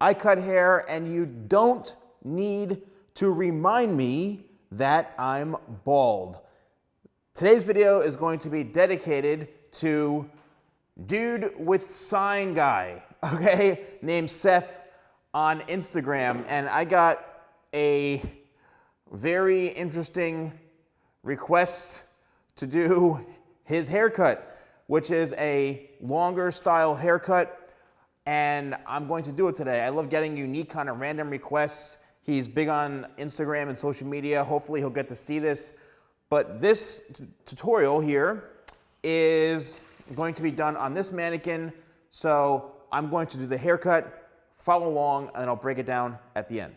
I cut hair, and you don't need to remind me that I'm bald. Today's video is going to be dedicated to Dude with Sign Guy, okay, named Seth on Instagram. And I got a very interesting request to do his haircut, which is a longer style haircut, and I'm going to do it today. I love getting unique kind of random requests. He's big on Instagram and social media. Hopefully he'll get to see this. But this tutorial here is going to be done on this mannequin. So I'm going to do the haircut, follow along, and I'll break it down at the end.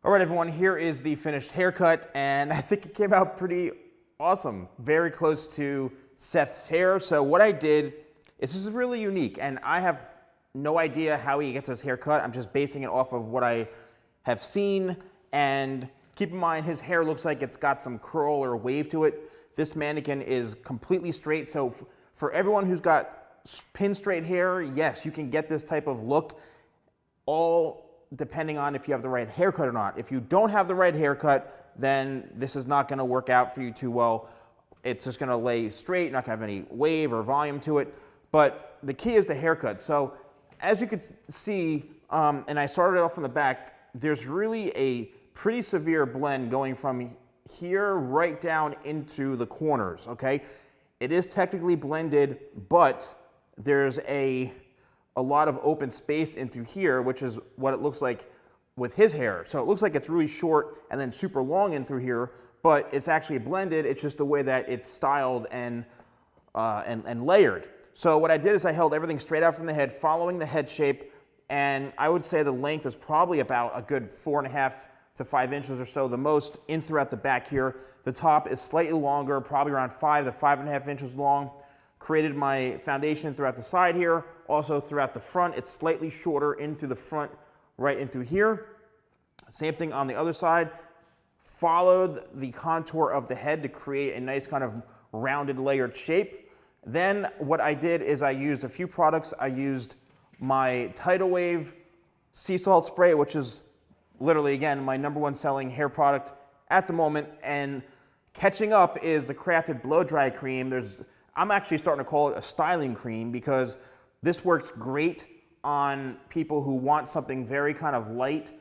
All right, everyone, here is the finished haircut, and I think it came out pretty awesome. Very close to Seth's hair. So what I did is, this is really unique, and I have no idea how he gets his haircut. I'm just basing it off of what I have seen, and keep in mind, his hair looks like it's got some curl or wave to it. This mannequin is completely straight, so for everyone who's got pin straight hair, yes, you can get this type of look, all depending on if you have the right haircut or not. If you don't have the right haircut, then this is not gonna work out for you too well. It's just gonna lay straight, you're not gonna have any wave or volume to it. But the key is the haircut. So as you can see, and I started off from the back, there's really a pretty severe blend going from here right down into the corners, okay? It is technically blended, but there's a lot of open space in through here, which is what it looks like with his hair. So it looks like it's really short and then super long in through here, but it's actually blended. It's just the way that it's styled and layered. So what I did is I held everything straight out from the head, following the head shape, and I would say the length is probably about a good 4.5 to 5 inches or so, the most in throughout the back here. The top is slightly longer, probably around 5 to 5.5 inches long. Created my foundation throughout the side here, also throughout the front. It's slightly shorter in through the front, right in through here. Same thing on the other side. Followed the contour of the head to create a nice kind of rounded layered shape. Then what I did is I used a few products. I used my Tidal Wave sea salt spray, which is literally, again, my #1 selling hair product at the moment. And catching up is the Crafted Blow Dry Cream. I'm actually starting to call it a styling cream, because this works great on people who want something very kind of light,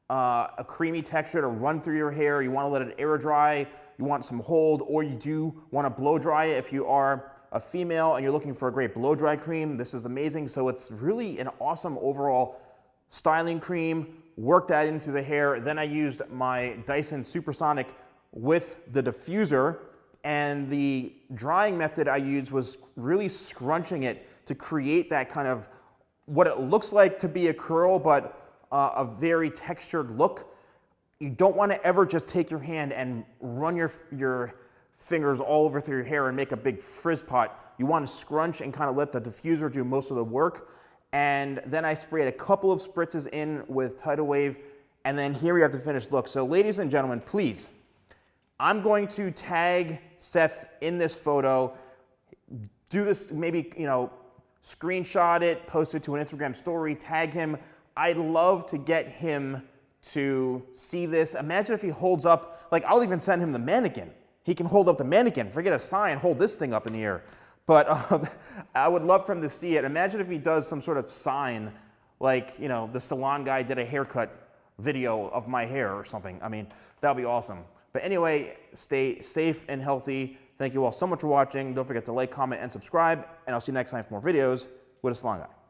a creamy texture to run through your hair. You want to let it air dry, you want some hold, or you do want to blow dry it. If you are a female and you're looking for a great blow dry cream, this is amazing. So it's really an awesome overall styling cream. Worked that in through the hair. Then I used my Dyson Supersonic with the diffuser, and the drying method I used was really scrunching it to create that kind of what it looks like to be a curl, but a very textured look. You don't want to ever just take your hand and run your fingers all over through your hair and make a big frizz pot. You want to scrunch and kind of let the diffuser do most of the work. And then I sprayed a couple of spritzes in with Tidal Wave, and then here we have the finished look. So ladies and gentlemen, please, I'm going to tag Seth in this photo. Do this, maybe, you know, screenshot it, post it to an Instagram story, tag him. I'd love to get him to see this. Imagine if he holds up, like, I'll even send him the mannequin. He can hold up the mannequin. Forget a sign, hold this thing up in the air. But I would love for him to see it. Imagine if he does some sort of sign, like, you know, the salon guy did a haircut video of my hair or something. I mean, that would be awesome. But anyway, stay safe and healthy. Thank you all so much for watching. Don't forget to like, comment, and subscribe. And I'll see you next time for more videos with a Salon Guy.